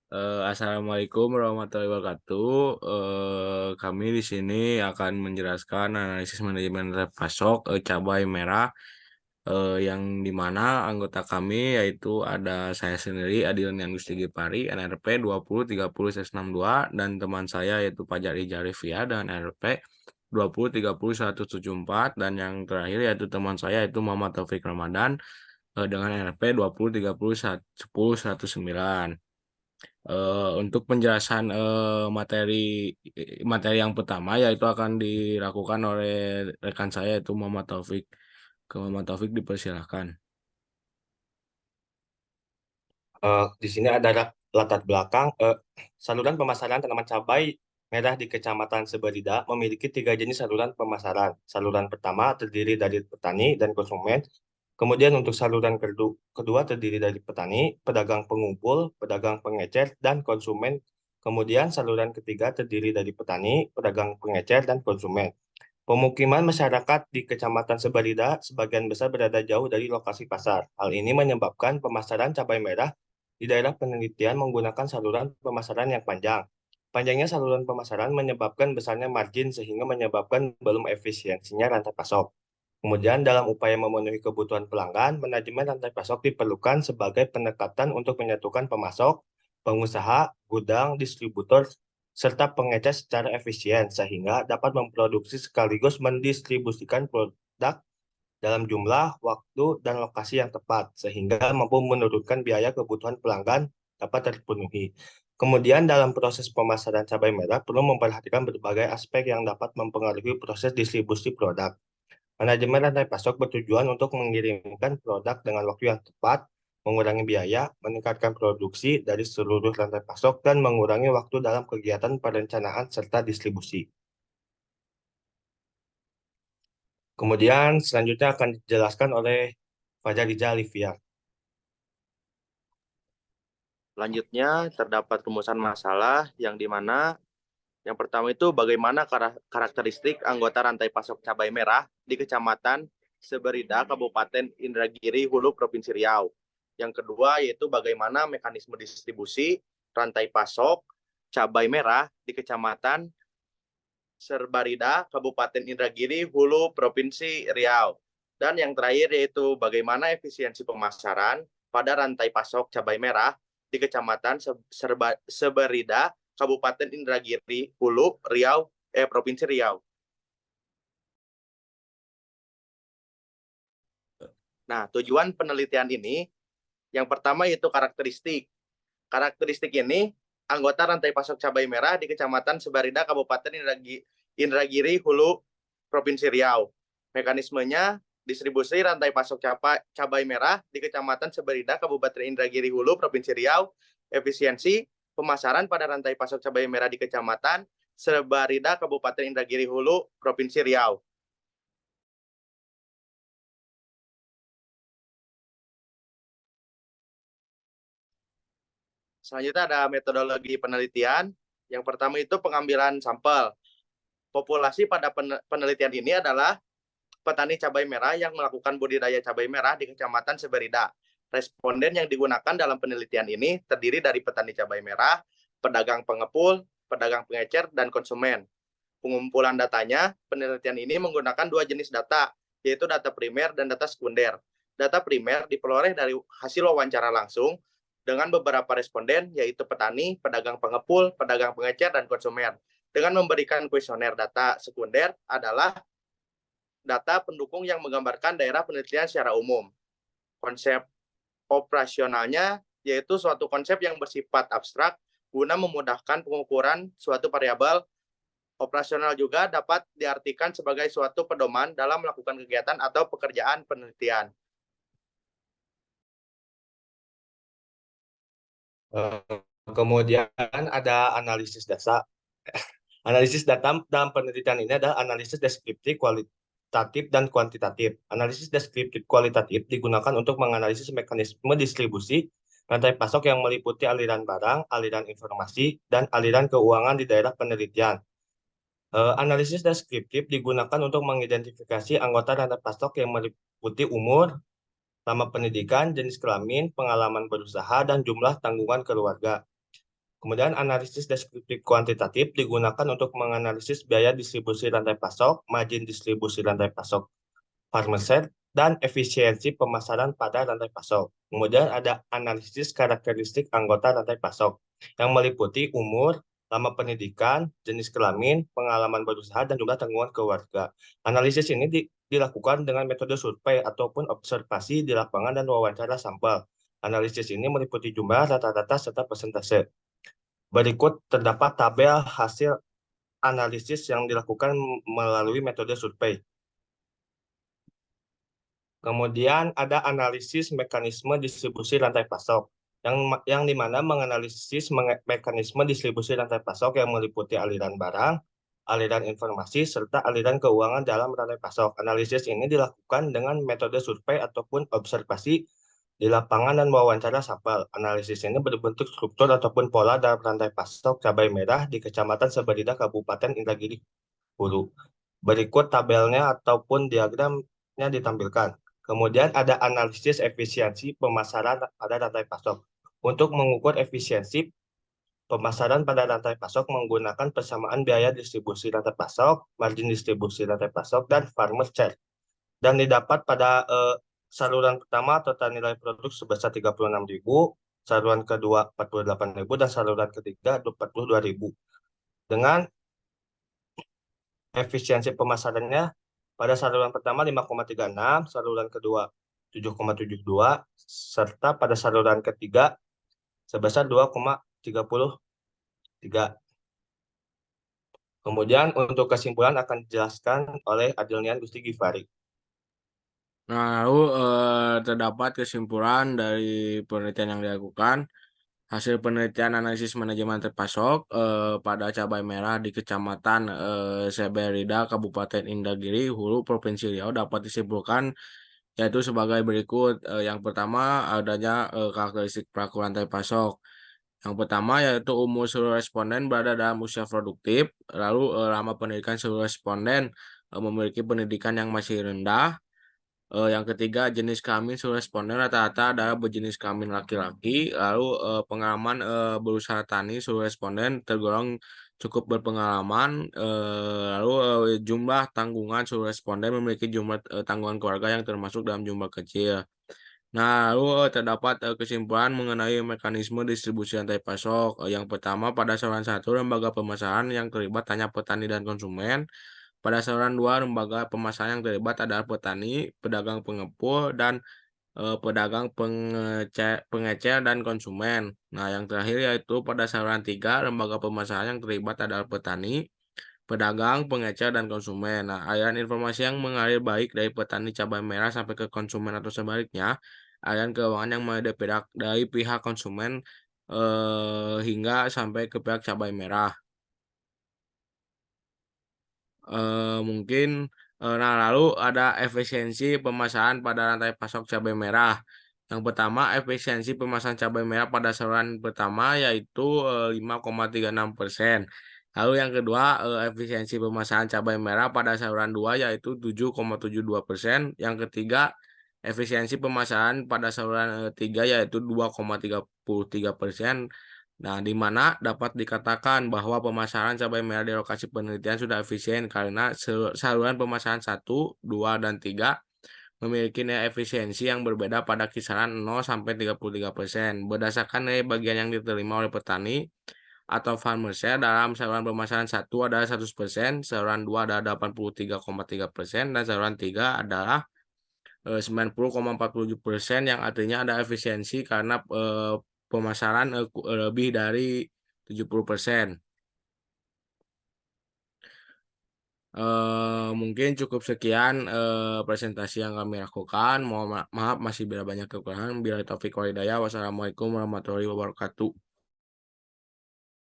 Assalamualaikum warahmatullahi wabarakatuh. Kami di sini akan menjelaskan analisis manajemen pasok cabai merah, yang di mana anggota kami yaitu ada saya sendiri Adilan Gusti Gipari NRP 2030-62 dan teman saya yaitu Fajar Ija Rifia dan NRP 2030-174 dan yang terakhir yaitu teman saya yaitu Muhammad Taufik Ramadan dengan NRP 2030-10-109. Untuk penjelasan materi yang pertama yaitu akan dilakukan oleh rekan saya yaitu Muhammad Taufik. Ke Muhammad Taufik dipersilahkan. Di sini ada latar belakang. Saluran pemasaran tanaman cabai merah di Kecamatan Seberida memiliki tiga jenis saluran pemasaran. Saluran pertama terdiri dari petani dan konsumen. Kemudian untuk saluran kedua terdiri dari petani, pedagang pengumpul, pedagang pengecer, dan konsumen. Kemudian saluran ketiga terdiri dari petani, pedagang pengecer, dan konsumen. Pemukiman masyarakat di Kecamatan Sebarida sebagian besar berada jauh dari lokasi pasar. Hal ini menyebabkan pemasaran cabai merah di daerah penelitian menggunakan saluran pemasaran yang panjang. Panjangnya saluran pemasaran menyebabkan besarnya margin sehingga menyebabkan belum efisiensinya rantai pasok. Kemudian dalam upaya memenuhi kebutuhan pelanggan, manajemen rantai pasok diperlukan sebagai pendekatan untuk menyatukan pemasok, pengusaha, gudang, distributor, serta pengecer secara efisien sehingga dapat memproduksi sekaligus mendistribusikan produk dalam jumlah, waktu, dan lokasi yang tepat sehingga mampu menurunkan biaya kebutuhan pelanggan dapat terpenuhi. Kemudian dalam proses pemasaran cabai merah perlu memperhatikan berbagai aspek yang dapat mempengaruhi proses distribusi produk. Manajemen rantai pasok bertujuan untuk mengirimkan produk dengan waktu yang tepat, mengurangi biaya, meningkatkan produksi dari seluruh rantai pasok, dan mengurangi waktu dalam kegiatan perencanaan serta distribusi. Kemudian selanjutnya akan dijelaskan oleh Fajar Rizal Olivia. Selanjutnya, terdapat rumusan masalah yang dimana yang pertama itu bagaimana karakteristik anggota rantai pasok cabai merah di Kecamatan Seberida, Kabupaten Indragiri, Hulu, Provinsi Riau. Yang kedua yaitu bagaimana mekanisme distribusi rantai pasok cabai merah di Kecamatan Seberida, Kabupaten Indragiri, Hulu, Provinsi Riau. Dan yang terakhir yaitu bagaimana efisiensi pemasaran pada rantai pasok cabai merah di Kecamatan Seberida, Kabupaten Indragiri, Hulu, Riau, Provinsi Riau. Nah, tujuan penelitian ini yang pertama yaitu karakteristik. Karakteristik ini anggota rantai pasok cabai merah di Kecamatan Sebarida, Kabupaten Indragiri, Hulu, Provinsi Riau. Mekanismenya distribusi rantai pasok cabai merah di Kecamatan Sebarida, Kabupaten Indragiri, Hulu, Provinsi Riau. Efisiensi pemasaran pada rantai pasok cabai merah di Kecamatan Sebarida, Kabupaten Indragiri, Hulu, Provinsi Riau. Selanjutnya ada metodologi penelitian. Yang pertama itu pengambilan sampel. Populasi pada penelitian ini adalah petani cabai merah yang melakukan budidaya cabai merah di Kecamatan Seberida. Responden yang digunakan dalam penelitian ini terdiri dari petani cabai merah, pedagang pengepul, pedagang pengecer, dan konsumen. Pengumpulan datanya, penelitian ini menggunakan dua jenis data, yaitu data primer dan data sekunder. Data primer diperoleh dari hasil wawancara langsung dengan beberapa responden, yaitu petani, pedagang pengepul, pedagang pengecer, dan konsumen. Dengan memberikan kuesioner. Data sekunder adalah data pendukung yang menggambarkan daerah penelitian secara umum. Konsep operasionalnya yaitu suatu konsep yang bersifat abstrak guna memudahkan pengukuran suatu variabel. Operasional juga dapat diartikan sebagai suatu pedoman dalam melakukan kegiatan atau pekerjaan penelitian. Kemudian ada analisis data. Analisis data dalam penelitian ini adalah analisis deskriptif, kualitatif, dan kuantitatif. Analisis deskriptif kualitatif digunakan untuk menganalisis mekanisme distribusi rantai pasok yang meliputi aliran barang, aliran informasi, dan aliran keuangan di daerah penelitian. Analisis deskriptif digunakan untuk mengidentifikasi anggota rantai pasok yang meliputi umur, lama pendidikan, jenis kelamin, pengalaman berusaha, dan jumlah tanggungan keluarga. Kemudian analisis deskriptif kuantitatif digunakan untuk menganalisis biaya distribusi rantai pasok, margin distribusi rantai pasok, farmer share, dan efisiensi pemasaran pada rantai pasok. Kemudian ada analisis karakteristik anggota rantai pasok yang meliputi umur, lama pendidikan, jenis kelamin, pengalaman berusaha, dan jumlah tanggungan keluarga. Analisis ini dilakukan dengan metode survei ataupun observasi di lapangan dan wawancara sampel. Analisis ini meliputi jumlah, rata-rata, serta persentase. Berikut terdapat tabel hasil analisis yang dilakukan melalui metode survei. Kemudian ada analisis mekanisme distribusi rantai pasok, yang dimana menganalisis mekanisme distribusi rantai pasok yang meliputi aliran barang, aliran informasi, serta aliran keuangan dalam rantai pasok. Analisis ini dilakukan dengan metode survei ataupun observasi di lapangan dan wawancara sampel. Analisis ini berbentuk struktur ataupun pola dalam rantai pasok cabai merah di Kecamatan Seberida, Kabupaten Indragiri Hulu. Berikut tabelnya ataupun diagramnya ditampilkan. Kemudian ada analisis efisiensi pemasaran pada rantai pasok. Untuk mengukur efisiensi pemasaran pada rantai pasok menggunakan persamaan biaya distribusi rantai pasok, margin distribusi rantai pasok, dan farmer share. Dan didapat pada saluran pertama total nilai produk sebesar 36.000, saluran kedua 48.000, dan saluran ketiga 42.000. Dengan efisiensi pemasarannya pada saluran pertama 5,36, saluran kedua 7,72, serta pada saluran ketiga sebesar 2,33. Kemudian untuk kesimpulan akan dijelaskan oleh Adilnian Gusti Givari. Nah, lalu terdapat kesimpulan dari penelitian yang dilakukan. Hasil penelitian analisis manajemen terpasok pada cabai merah di Kecamatan Seberida, Kabupaten Indragiri Hulu, Provinsi Riau dapat disimpulkan yaitu sebagai berikut. Yang pertama adanya karakteristik pelaku rantai pasok. Yang pertama yaitu umur seluruh responden berada dalam usia produktif, lalu lama pendidikan seluruh responden memiliki pendidikan yang masih rendah. Yang ketiga, jenis kelamin seluruh responden rata-rata adalah berjenis kelamin laki-laki. Lalu pengalaman berusaha tani seluruh responden tergolong cukup berpengalaman. Lalu jumlah tanggungan seluruh responden memiliki jumlah tanggungan keluarga yang termasuk dalam jumlah kecil. Nah, lalu terdapat kesimpulan mengenai mekanisme distribusi rantai pasok. Yang pertama, pada saluran satu, lembaga pemasaran yang terlibat hanya petani dan konsumen. Pada saluran dua, lembaga pemasaran yang terlibat adalah petani, pedagang pengepul, dan pedagang pengecer dan konsumen. Nah, yang terakhir yaitu pada saluran tiga, lembaga pemasaran yang terlibat adalah petani, pedagang, pengecer, dan konsumen. Nah, aliran informasi yang mengalir baik dari petani cabai merah sampai ke konsumen atau sebaliknya, aliran keuangan yang mengalir dari pihak konsumen hingga sampai ke pihak cabai merah. Mungkin nah, lalu ada efisiensi pemasaran pada rantai pasok cabai merah. Yang pertama, efisiensi pemasaran cabai merah pada saluran pertama yaitu 5,36%. Lalu yang kedua, efisiensi pemasaran cabai merah pada saluran 2 yaitu 7,72%. Yang ketiga, efisiensi pemasaran pada saluran 3 yaitu 2,33%. Nah, di mana dapat dikatakan bahwa pemasaran cabai merah di lokasi penelitian sudah efisien karena saluran pemasaran 1, 2, dan 3 memiliki nilai efisiensi yang berbeda pada kisaran 0 sampai 33%. Berdasarkan nilai bagian yang diterima oleh petani atau farmer share dalam saluran pemasaran 1 adalah 100%, saluran 2 adalah 83,3%, dan saluran 3 adalah 90,47%, yang artinya ada efisiensi karena pemasaran lebih dari 70%. Mungkin cukup sekian presentasi yang kami lakukan. Mohon maaf masih banyak kekurangan. Bila taufik wal hidayah. Wassalamualaikum warahmatullahi wabarakatuh.